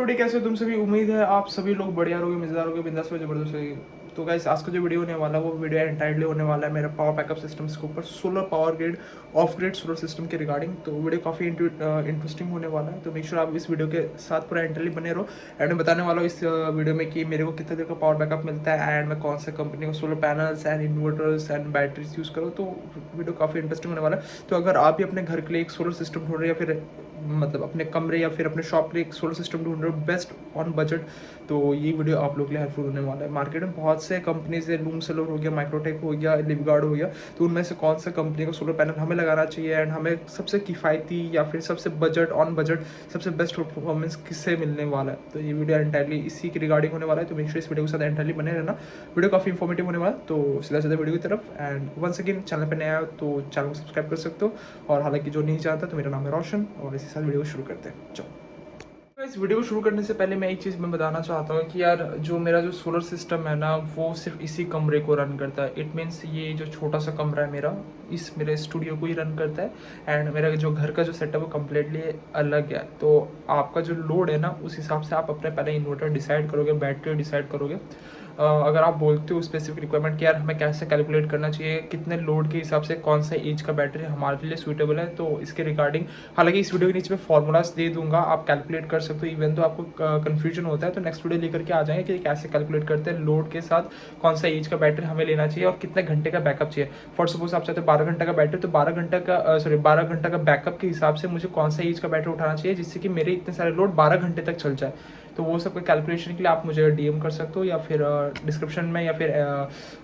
Everybody, कैसे हो तुम सभी। उम्मीद है आप सभी लोग बढ़िया रहोगे, मजेदार होगे, बिंदास हो, जबरदस्त होगे। तो गाइस, आज का जो वीडियो होने वाला है वो वीडियो एंटायरली होने वाला है मेरा पावर बैकअप सिस्टम्स के ऊपर, solar power grid, of grid solar system के रिगार्डिंग। तो वीडियो काफ़ी इंटरेस्टिंग होने वाला है, तो मेक श्योर आप इस वीडियो के साथ पूरा एंटायरली बने रहो। एंड मैं बताने वाला हूँ इस वीडियो में कि मेरे को कितना देर का पावर बैकअप मिलता है एंड मैं कौन से कंपनी का solar panels and inverters and batteries use करूँ। तो वीडियो काफ़ी इंटरेस्टिंग होने वाला है। तो अगर आप भी अपने घर के लिए एक सोलर सिस्टम ढूंढ रहे हैं या फिर मतलब अपने कमरे या फिर अपने शॉप के लिए एक सोलर सिस्टम ढूंढ रहे हो बेस्ट ऑन बजट, तो ये वीडियो आप लोग के लिए हेल्पफुल होने वाला है। मार्केट में बहुत से कंपनीज है, लूम सोलर हो गया, माइक्रोटेक हो गया, लिवगार्ड हो गया। तो उनमें से कौन सा कंपनी का सोलर पैनल हमें लगाना चाहिए एंड हमें सबसे किफ़ायती या फिर सबसे बजट ऑन बजट सबसे बेस्ट परफॉर्मेंस किससे मिलने वाला है, तो ये वीडियो एंटायरली इसी के रिगार्डिंग होने वाला है। तो मेक श्योर इस वीडियो के साथ एंटायरली बने रहना, वीडियो काफ़ी इंफॉर्मेटिव होने वाला है। तो सीधा सीधा वीडियो की तरफ। एंड वंस अगेन, चैनल पर नया हो तो चैनल को सब्सक्राइब कर सकते हो, और हालांकि जो नहीं जानता तो मेरा नाम है रोशन, और इसी साथ वीडियो को शुरू करते हैं। चलो, इस वीडियो को शुरू करने से पहले मैं एक चीज़ मैं बताना चाहता हूँ कि यार जो मेरा जो सोलर सिस्टम है ना, वो सिर्फ इसी कमरे को रन करता है। इट मीन्स ये जो छोटा सा कमरा है मेरा, इस मेरे स्टूडियो को ही रन करता है। एंड मेरा जो घर का जो सेटअप है वो कम्प्लीटली अलग है। तो आपका जो लोड है ना, उस हिसाब से आप अपने पहले इन्वर्टर डिसाइड करोगे, बैटरी डिसाइड करोगे। अगर आप बोलते हो स्पेसिफिक रिक्वायरमेंट कि यार हमें कैसे कैलकुलेट करना चाहिए, कितने लोड के हिसाब से कौन सा एज का बैटरी हमारे लिए सूटेबल है, तो इसके रिगार्डिंग हालांकि इस वीडियो के नीचे मैं फॉर्मूलाज दे दूंगा, आप कैलकुलेट कर सकते हो। इवन तो आपको कन्फ्यूजन होता है तो नेक्स्ट वीडियो लेकर के आ जाएंगे कि कैसे कैलकुलेट करते हैं लोड के साथ कौन सा एज का बैटरी हमें लेना चाहिए और कितने घंटे का बैकअप चाहिए। फॉर सपोज आप चाहते हो 12 घंटे का बैटरी, तो 12 घंटा का बैकअप के हिसाब से मुझे कौन सा एज का बैटरी उठाना चाहिए जिससे कि मेरे इतने सारे लोड 12 घंटे तक चल जाए। तो वो सब कैलकुलेशन के लिए आप मुझे डीएम कर सकते हो, या फिर डिस्क्रिप्शन में या फिर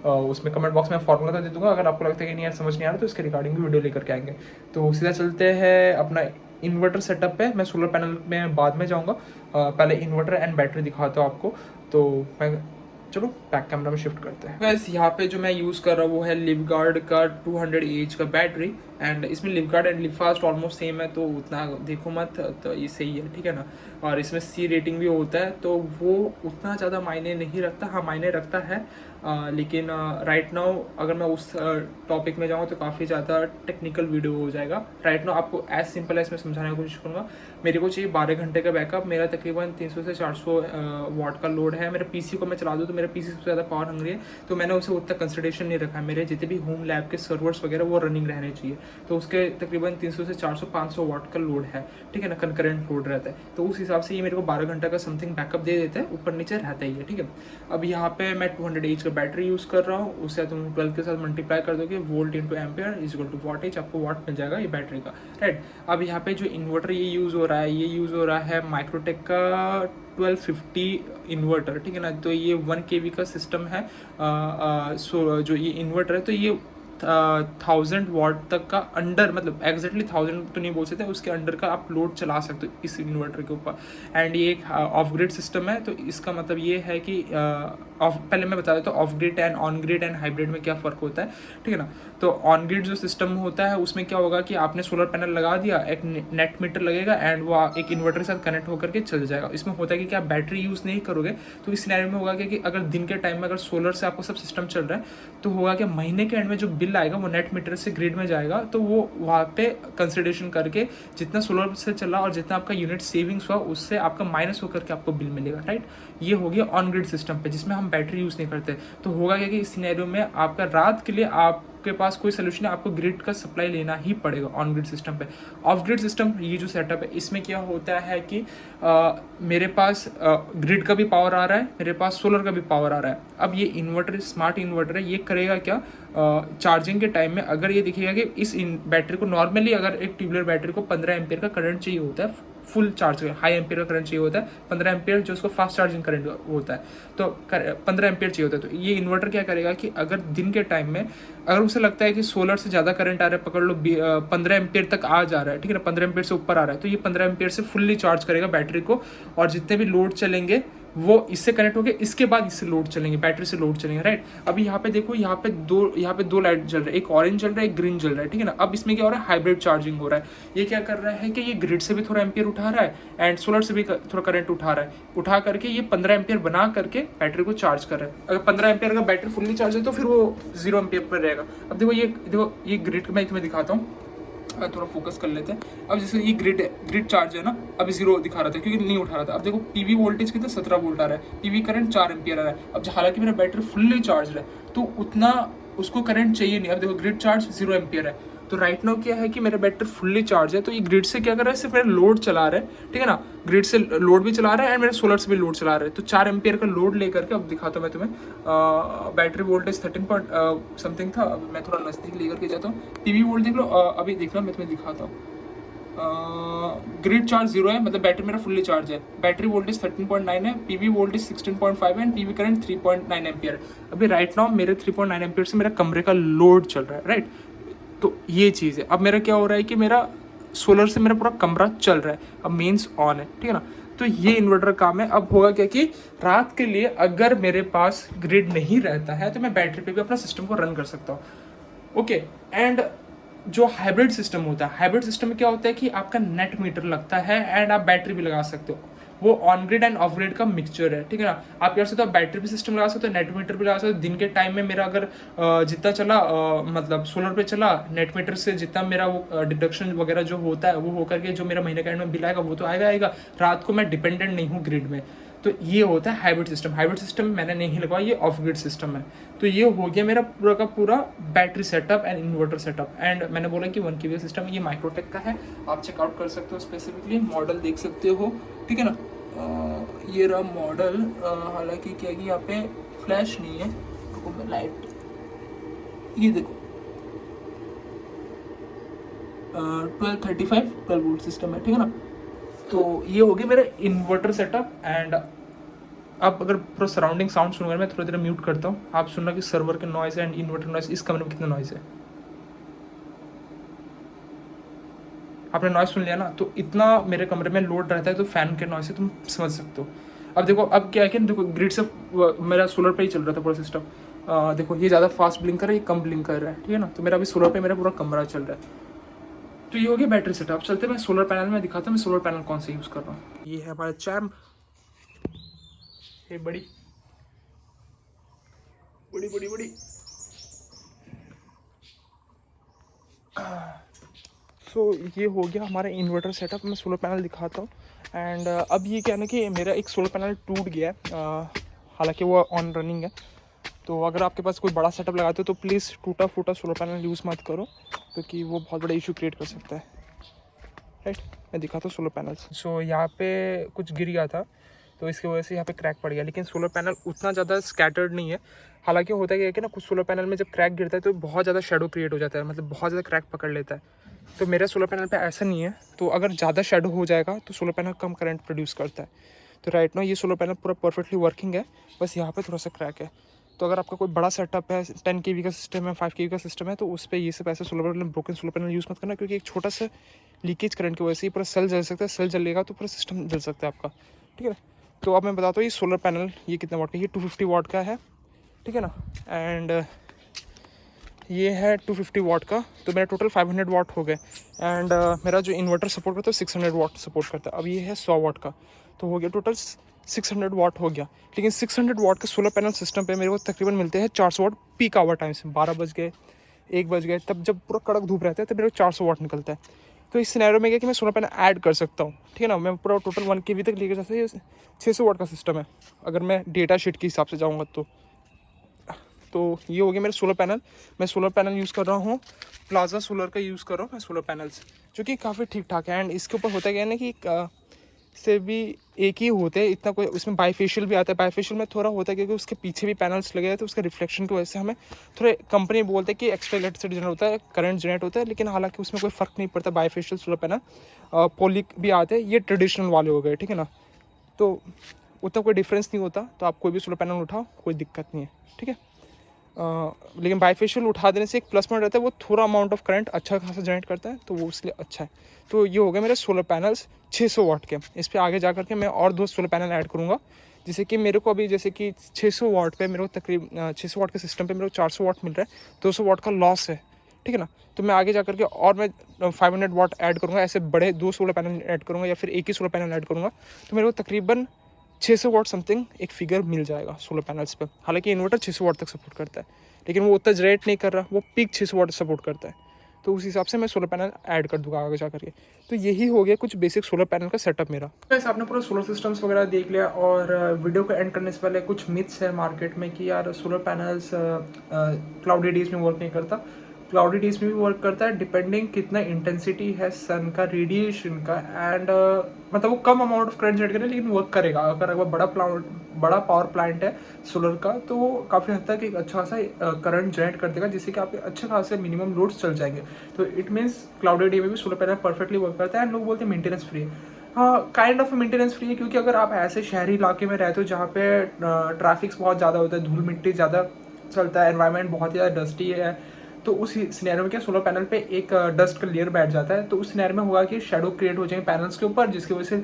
उसमें कमेंट बॉक्स में फॉर्मूला तो दे दूंगा। अगर आपको लगता है कि नहीं यार समझ नहीं आ रहा, तो इसके रिगार्डिंग भी वीडियो लेकर के आएंगे। तो सीधा चलते हैं अपना इन्वर्टर सेटअप पे। मैं सोलर पैनल में बाद में जाऊँगा, पहले इन्वर्टर एंड बैटरी दिखाता हूँ आपको। तो मैं चलो बैक कैमरा में शिफ्ट करते हैं। वैसे यहाँ पे जो मैं यूज़ कर रहा हूँ वो है लिवगार्ड का 200 एच का बैटरी। एंड इसमें लिवगार्ड एंड लिवफास्ट ऑलमोस्ट सेम है, तो उतना देखो मत, तो ये सही है, ठीक है ना। और इसमें सी रेटिंग भी होता है, तो वो उतना ज़्यादा मायने नहीं रखता। हाँ, मायने रखता है, लेकिन राइट नाउ अगर मैं उस टॉपिक में जाऊँ तो काफ़ी ज़्यादा टेक्निकल वीडियो हो जाएगा। राइट नाउ आपको एज सिंपल एज मैं समझाने की कोशिश करूँगा। मेरे को चाहिए 12 घंटे का बैकअप। मेरा तकरीबन 300 से 400 वाट का लोड है। मेरे पीसी को मैं चला दूँ तो मेरा पीसी सबसे ज़्यादा पावर हंग्री है, तो मैंने उसे उतना कंसिडरेशन नहीं रखा है। मेरे जितने भी होम लैब के सर्वर्स वगैरह वो रनिंग रहने चाहिए, तो उसके तकरीबन 300 से 400 500 वाट का लोड है, ठीक है ना, कंकरेंट लोड रहता है। तो उस हिसाब से ये मेरे को 12 घंटा का समथिंग बैकअप दे देता है, ऊपर नीचे रहता ही है, ठीक है। अब यहाँ पे मैं 200 एच का बैटरी यूज़ कर रहा हूँ, उससे तुम 12 के साथ मल्टीप्लाई कर दोगे, volt into ampere is equal to wattage, आपको वाट मिल जाएगा ये बैटरी का, राइट। अब यहाँ पे जो इन्वर्टर ये यूज़ हो रहा है, ये यूज़ हो रहा है माइक्रोटेक का 1250 इन्वर्टर, ठीक है ना। तो ये 1 kV का सिस्टम है। सो जो ये इन्वर्टर है, तो ये 1000 वाट तक का अंडर, मतलब एग्जैक्टली 1000 तो नहीं बोल सकते, उसके अंडर का आप लोड चला सकते हो इस इन्वर्टर के ऊपर। एंड ये एक ऑफ ग्रिड सिस्टम है, तो इसका मतलब ये है कि पहले मैं बता देता हूँ of grid and on grid and hybrid में क्या फ़र्क होता है, ठीक है ना। तो ऑन ग्रिड जो सिस्टम होता है उसमें क्या होगा कि आपने सोलर पैनल लगा दिया, एक नेट मीटर लगेगा एंड वो एक इन्वर्टर के साथ कनेक्ट होकर के चल जाएगा। इसमें होता है कि आप बैटरी यूज़ नहीं करोगे, तो इस सिनेरियो में होगा कि अगर दिन के टाइम में अगर सोलर से आपको सब सिस्टम चल रहा है, तो होगा कि महीने के एंड में जो बिल आएगा वो नेट मीटर से ग्रिड में जाएगा, तो वो वहाँ पे कंसिडरेशन करके जितना सोलर से चला और जितना आपका यूनिट सेविंग्स हुआ उससे आपका माइनस होकर के आपको बिल मिलेगा, राइट। ये हो गया ऑन ग्रिड सिस्टम पे, जिसमें हम बैटरी यूज़ नहीं करते। तो होगा क्या कि इस सिनेरियो में आपका रात के लिए आपके पास कोई सोल्यूशन है, आपको ग्रिड का सप्लाई लेना ही पड़ेगा ऑन ग्रिड सिस्टम पे। ऑफ ग्रिड सिस्टम ये जो सेटअप है, इसमें क्या होता है कि मेरे पास ग्रिड का भी पावर आ रहा है, मेरे पास सोलर का भी पावर आ रहा है। अब ये इन्वर्टर स्मार्ट इन्वर्टर है, ये करेगा क्या, चार्जिंग के टाइम में अगर ये दिखेगा कि इस बैटरी को नॉर्मली अगर एक ट्यूबलर बैटरी को 15 एम्पियर का करंट चाहिए होता है, फुल चार्ज हाई एम्पियर का करंट चाहिए होता है, 15 एम्पियर जो उसको फास्ट चार्जिंग करंट होता है, तो 15 एम्पियर चाहिए होता है। तो ये इन्वर्टर क्या करेगा कि अगर दिन के टाइम में अगर उसे लगता है कि सोलर से ज़्यादा करंट आ रहा है, पकड़ लो 15 एम्पियर तक आ जा रहा है, ठीक है ना, 15 एम्पियर से ऊपर आ रहा है, तो ये 15 एम्पियर से फुल्ली चार्ज करेगा बैटरी को, और जितने भी लोड चलेंगे वो इससे कनेक्ट हो गए, इसके बाद इससे लोड चलेंगे, बैटरी से लोड चलेंगे, राइट। अभी यहाँ पे देखो, यहाँ पे दो लाइट जल रहा है, एक ऑरेंज जल रहा है, एक ग्रीन जल रहा है, ठीक है ना। अब इसमें क्या हो रहा है, हाइब्रिड चार्जिंग हो रहा है। ये क्या कर रहा है कि ये ग्रिड से भी थोड़ा एम्पियर उठा रहा है एंड सोलर से भी थोड़ा करंट उठा रहा है, उठा करके ये 15 एम्पियर बना करके बैटरी को चार्ज कर रहा है। अगर 15 एम्पियर का बैटरी फुल्ली चार्ज है तो फिर वो 0 एम्पियर पर रहेगा। अब देखो ये ग्रिड मैं तुम्हें दिखाता हूँ, थोड़ा फोकस कर लेते हैं। अब जैसे ये ग्रिड चार्ज है ना, अभी 0 दिखा रहा था क्योंकि नहीं उठा रहा था। अब देखो पीवी वोल्टेज कितना 17 वोल्ट आ रहा है, पीवी करंट 4 एम्पियर आ रहा है। अब हालांकि मेरा बैटरी फुल्ली चार्ज है तो उतना उसको करंट चाहिए नहीं। अब देखो ग्रिड चार्ज 0 एम्पियर है, तो राइट नाउ क्या है कि मेरा बैटरी फुल्ली चार्ज है, तो ये ग्रिड से क्या कर रहा है, सिर्फ मेरा लोड चला रहा है, ठीक है ना, ग्रिड से लोड भी चला रहा है एंड मेरे सोलर से भी लोड चला रहा है। तो 4 एम्पियर का लोड लेकर के अब दिखाता हूँ मैं तुम्हें। बैटरी वोल्टेज 13 पॉइंट समथिंग था। अब मैं थोड़ा नज़दीक लेकर के जाता हूँ, पीवी वोल्ट देख लो। अभी देखना मैं तुम्हें दिखाता हूँ। ग्रिड चार्ज 0 है, मतलब बैटरी मेरा फुल्ली चार्ज है। बैटरी वोल्टेज 13.9 है, पीवी वोल्टेज 16.5 है एंड पीवी करंट 3.9 एम्पियर है। अभी राइट नाउ मेरे 3.9 एम्पियर से मेरा कमरे का लोड चल रहा है, राइट। तो ये चीज़ है। अब मेरा क्या हो रहा है कि मेरा सोलर से मेरा पूरा कमरा चल रहा है, अब मेन्स ऑन है, ठीक है ना। तो ये इन्वर्टर काम है। अब होगा क्या कि रात के लिए अगर मेरे पास ग्रिड नहीं रहता है तो मैं बैटरी पे भी अपना सिस्टम को रन कर सकता हूँ, ओके। एंड जो हाइब्रिड सिस्टम होता है, हाइब्रिड सिस्टम में क्या होता है कि आपका नेट मीटर लगता है एंड आप बैटरी भी लगा सकते हो। वो on grid end of grid का मिक्सचर है, ठीक है ना। आप कर सकते हो बैटरी भी सिस्टम लगा सकते हो, नेट मीटर भी लगा सकते हो। दिन के टाइम में मेरा अगर जितना चला मतलब सोलर पे चला, नेट मीटर से जितना मेरा वो डिडक्शन वगैरह जो होता है वो होकर के जो मेरा महीने का एंड में बिल आएगा वो तो आएगा। रात को मैं डिपेंडेंट नहीं हूँ ग्रिड में। तो ये होता है हाइब्रिड सिस्टम। हाइब्रिड सिस्टम मैंने नहीं लगवाया, ये ऑफ ग्रिड सिस्टम है। तो ये हो गया मेरा पूरा का पूरा battery setup and inverter setup. And मैंने बोला कि 1 kVA सिस्टम, ये माइक्रोटेक का है, आप चेकआउट कर सकते हो। स्पेसिफिकली मॉडल देख सकते हो, ठीक है ना। ये रहा मॉडल। हालांकि क्या कि यहाँ पे फ्लैश नहीं है, रुको मैं लाइट, ये देखो 1235 12 वोल्ट सिस्टम है, ठीक है ना। तो ये हो गया मेरा इन्वर्टर सेटअप। एंड अब अगर पूरा सराउंडिंग साउंड सुनूंगा, मैं थोड़ी देर म्यूट करता हूँ, आप सुनना कि सर्वर के नॉइज है एंड इन्वर्टर नॉइज, इस कमरे में कितना नॉइज है। आपने नॉइज सुन लिया ना, तो इतना मेरे कमरे में लोड रहता है, तो फैन के नॉइज से तुम समझ सकते हो। अब देखो अब क्या है कि देखो ग्रिड से मेरा सोलर पे ही चल रहा था पूरा सिस्टम। देखो ये ज़्यादा फास्ट ब्लिंक कर रहा है, ये कम ब्लिंक कर रहा है, ठीक है ना। तो मेरा अभी सोलर पे मेरा पूरा कमरा चल रहा है। तो ये हो गया बैटरी सेटअप। चलते मैं सोलर पैनल में दिखाता हूँ मैं सोलर पैनल कौन सा यूज़ कर रहा हूँ। ये है हमारा चैम्प, ये बड़ी बड़ी बड़ी बड़ी। सो ये हो गया हमारा इन्वर्टर सेटअप। मैं सोलर पैनल दिखाता हूँ। एंड अब ये क्या है ना कि मेरा एक सोलर पैनल टूट गया है, हालांकि वो ऑन रनिंग है। तो अगर आपके पास कोई बड़ा सेटअप लगाते हो तो प्लीज़ टूटा फूटा सोलर पैनल यूज़ मत करो, क्योंकि वो बहुत बड़ा इशू क्रिएट कर सकता है, राइट। मैं दिखाता हूँ सोलर पैनल्स। सो यहाँ पे कुछ गिर गया था तो इसकी वजह से यहाँ पे क्रैक पड़ गया, लेकिन सोलर पैनल उतना ज़्यादा स्कैटर्ड नहीं है। हालांकि होता क्या है कि ना, कुछ सोलर पैनल में जब क्रैक गिरता है तो बहुत ज़्यादा शेडो क्रिएट हो जाता है, मतलब बहुत ज़्यादा क्रैक पकड़ लेता है। तो मेरे सोलर पैनल पे ऐसा नहीं है। तो अगर ज़्यादा शेडो हो जाएगा तो सोलर पैनल कम करंट प्रोड्यूस करता है। तो राइट नाउ ये सोलर पैनल पूरा परफेक्टली वर्किंग है, बस यहाँ पे थोड़ा सा क्रैक है। तो अगर आपका कोई बड़ा सेटअप है, 10 kV का सिस्टम है, 5 kV का सिस्टम है, तो उस पर ये सब ऐसे solar panel, broken solar panel use मत करना, क्योंकि एक छोटा सा लीकेज करंट की वजह से पूरा सेल जल सकता है। सेल जलेगा तो पूरा सिस्टम जल सकता है आपका, ठीक है ना। तो अब मैं बताता हूँ ये सोलर पैनल ये कितने वाट का, ये 250 वाट का है, ठीक है ना। एंड ये है 250 वाट का, तो मेरा टोटल 500 वाट हो गए। एंड मेरा जो इन्वर्टर सपोर्ट करता है 600 वाट सपोर्ट करता है। अब ये है 100 वाट का, तो हो गया टोटल 600 वाट हो गया। लेकिन 600 वाट के सोलर पैनल सिस्टम पे मेरे को तकरीबन मिलते हैं 400 वाट पीक आवर टाइम से। 12 बज गए, 1 बज गए, तब जब पूरा कड़क धूप रहता है तब मेरे को 400 वाट निकलता है। तो इस सिनेरियो में क्या कि मैं सोलर पैनल ऐड कर सकता हूँ, ठीक है ना। मैं पूरा टोटल 1 kV तक लेकर जा सकता हूँ। 600 वाट का सिस्टम है अगर मैं डेटा शीट के हिसाब से जाऊँगा तो ये हो गया मेरा सोलर पैनल। मैं सोलर पैनल यूज़ कर रहा हूँ, प्लाजा सोलर का यूज़ कर रहा हूँ मैं सोलर पैनल्स, जो कि काफ़ी ठीक ठाक है। एंड इसके ऊपर होता क्या है ना कि से भी एक ही होते हैं, इतना कोई उसमें बाईफेशियल भी आता है। बाईफेशियल में थोड़ा होता है क्योंकि उसके पीछे भी पैनल्स लगे हैं, तो उसका रिफ्लेक्शन की वजह से हमें थोड़े कंपनी बोलते हैं कि एक्स्ट्रा इलेक्ट्रिसिटी जनरेट होता है, करंट जनरेट होता है, लेकिन हालांकि उसमें कोई फ़र्क नहीं पड़ता। बाईफेशियल सोलर पैनल पोलिक भी आते हैं, ये ट्रेडिशनल वाले हो गए, ठीक है ना। तो उतना कोई डिफरेंस नहीं होता, तो आप कोई भी सोलर पैनल उठाओ कोई दिक्कत नहीं है, ठीक है। लेकिन बाईफेशियल उठा देने से एक प्लस पॉइंट रहता है, वो थोड़ा अमाउंट ऑफ करंट अच्छा खासा जनरेट करता है, तो वो इसलिए अच्छा है। तो ये हो गया मेरे सोलर पैनल्स 600 वाट के। इस पर आगे जा करके मैं और 2 सोलर पैनल ऐड करूँगा, जिससे कि मेरे को अभी जैसे कि 600 वाट पे मेरे को तकरीबन 600 वाट के सिस्टम पे मेरे को 400 वाट मिल रहा है, 200 वाट का लॉस है, ठीक है ना। तो मैं आगे जा करके और मैं 500 वाट ऐड करूँगा, ऐसे बड़े 2 सोलर पैनल ऐड करूँगा या फिर एक ही सोलर पैनल ऐड करूँगा, तो मेरे को तकरीबन 600 वाट समथिंग एक फिगर मिल जाएगा सोलर पैनल्स पे। हालांकि इन्वर्टर 600 वाट तक सपोर्ट करता है, लेकिन वो उतना जनरेट नहीं कर रहा, वो पीक 600 वाट सपोर्ट करता है। तो उस हिसाब से मैं सोलर पैनल ऐड कर दूँगा आगे जा करके। तो यही हो गया कुछ बेसिक सोलर पैनल का सेटअप मेरा। वैसे आपने पूरा सोलर सिस्टम्स वगैरह देख लिया, और वीडियो को एंड करने से पहले कुछ मिथ्स है मार्केट में कि यार सोलर पैनल्स क्लाउडी डेज में वर्क नहीं करता। क्लाउडी डेज में भी वर्क करता है, डिपेंडिंग कितना इंटेंसिटी है सन का, रेडिएशन का, एंड मतलब वो कम अमाउंट ऑफ करंट जनरेट करे लेकिन वर्क करेगा। अगर बड़ा पावर प्लांट है सोलर का, तो वो काफ़ी हद तक एक अच्छा खासा करंट जनरेट कर देगा, जिससे कि आपके अच्छे खासे मिनिमम लोड्स चल जाएंगे। तो इट मीन्स क्लाउडी डे में भी सोलर पैनल परफेक्टली वर्क करता है। एंड लोग बोलते हैं मेंटेनेंस फ्री है। हाँ, काइंड ऑफ मेंटेनेंस फ्री है, क्योंकि अगर आप ऐसे शहरी इलाके में रहते हो जहाँ पे ट्रैफिक्स बहुत ज़्यादा होता है, धूल मिट्टी ज़्यादा चलता है, एनवायरनमेंट बहुत ज़्यादा डस्टी है, तो उस सिनेरियो में क्या सोलर पैनल पे एक डस्ट का लेयर बैठ जाता है। तो उस सिनेरियो में होगा कि शेडो क्रिएट हो जाएंगे पैनल्स के ऊपर, जिसकी वजह से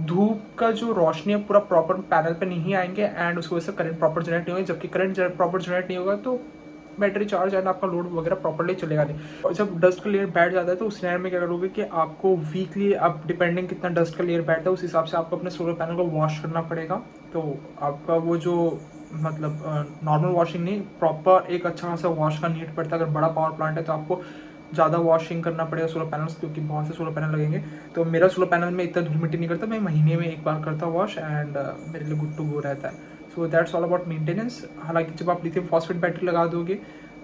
धूप का जो रोशनी है पूरा प्रॉपर पैनल पे नहीं आएंगे, एंड उसकी वजह से करंट प्रॉपर जनरेट नहीं होगा। जबकि करंट प्रॉपर जनरेट नहीं होगा तो बैटरी चार्ज एंड आपका लोड वगैरह प्रॉपर्ली चलेगा नहीं। और जब डस्ट का लेयर बैठ जाता है तो उस सिनेरियो में क्या करोगे कि आपको वीकली, आप डिपेंडिंग कितना डस्ट का लेयर बैठता है उस हिसाब से आपको अपने सोलर पैनल को वॉश करना पड़ेगा। तो आपका वो जो मतलब नॉर्मल वॉशिंग नहीं, प्रॉपर एक अच्छा खासा वॉश का नीड पड़ता है। अगर बड़ा पावर प्लांट है तो आपको ज़्यादा वॉशिंग करना पड़ेगा सोलर पैनल्स, क्योंकि बहुत से सोलर पैनल लगेंगे। तो मेरा सोलर पैनल में इतना धूल मिट्टी नहीं करता, मैं महीने में एक बार करता वॉश, एंड मेरे लिए गुड टू गो रहता है। So that's all about maintenance. हालांकि जब आप लिथियम फॉस्फेट बैटरी लगा दोगे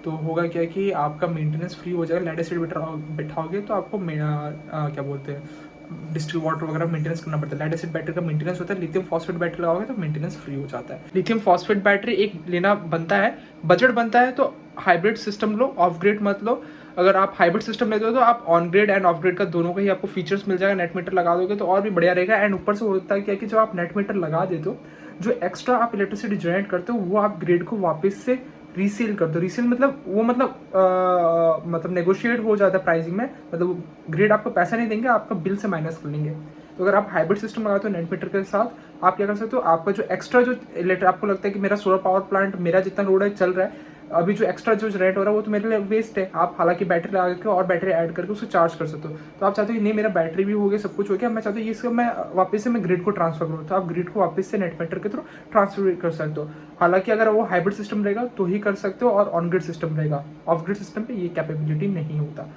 तो होगा क्या कि आपका मेंटेनेंस फ्री हो जाएगा। लेड एसिड बैठाओगे तो आपको क्या बोलते हैं डिस्टिल वाटर वगैरह मेंटेनेंस करना पड़ता है। लेड एसिड बैटरी का मेंटेनेंस होता है, लिथियम फॉस्फेट बैटरी लगाओगे तो मेंटेनेंस फ्री हो जाता है। लिथियम फॉस्फेट बैटरी एक लेना बनता है, बजट बनता है, तो hybrid system low, of grid मत लो। अगर आप हाइब्रिड सिस्टम लेते हो तो आप on grid end of grid का दोनों का ही आपको फीचर्स मिल जाएगा। नेट मीटर लगा दोगे तो और भी बढ़िया रहेगा। एंड ऊपर से होता है क्या कि जब आप नेट मीटर लगा देते हो, जो एक्स्ट्रा आप इलेक्ट्रिसिटी जनरेट करते हो वो आप ग्रिड को वापस से रीसेल कर दो। रीसेल मतलब वो मतलब नेगोशिएट हो जाता है प्राइसिंग में, मतलब ग्रिड आपको पैसा नहीं देंगे, आपका बिल से माइनस कर लेंगे। तो अगर आप हाइब्रिड सिस्टम लगाते हो नेट मीटर के साथ, आप क्या कर सकते हो, आपका जो एक्स्ट्रा जो इलेक्ट्रिक आपको लगता है कि मेरा सोलर पावर प्लांट मेरा जितना लोड है चल रहा है, अभी जो एक्स्ट्रा जो जनरेट हो रहा है वो तो मेरे लिए वेस्ट है। आप हालांकि बैटरी लगा के और बैटरी ऐड करके उसको चार्ज कर सकते हो। तो आप चाहते हो कि नहीं मेरा बैटरी भी हो गया, सब कुछ हो गया, मैं चाहता हूँ इसको मैं वापस से मैं ग्रिड को ट्रांसफर करूँ, तो आप ग्रिड को वापस से नेट मीटर के थ्रू ट्रांसफर कर सकते हो। हालांकि अगर वो हाइब्रिड सिस्टम रहेगा तो ही कर सकते हो, और ऑन ग्रिड सिस्टम रहेगा, ऑफ ग्रिड सिस्टम पे ये कैपेबिलिटी नहीं होता।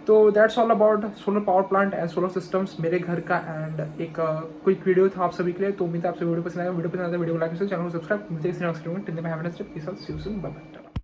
तो that's all about solar power plant and solar systems मेरे घर का। एंड एक क्विक वीडियो था आप सभी के लिए। तो उम्मीद है आपसे वीडियो पसंद आएगा। वीडियो पसंद आता है वीडियो को लाइक करें, चैनल को सब्सक्राइब। मिलते हैं नेक्स्ट वीडियो में। Till then have a nice day, peace out, see you soon, bye bye.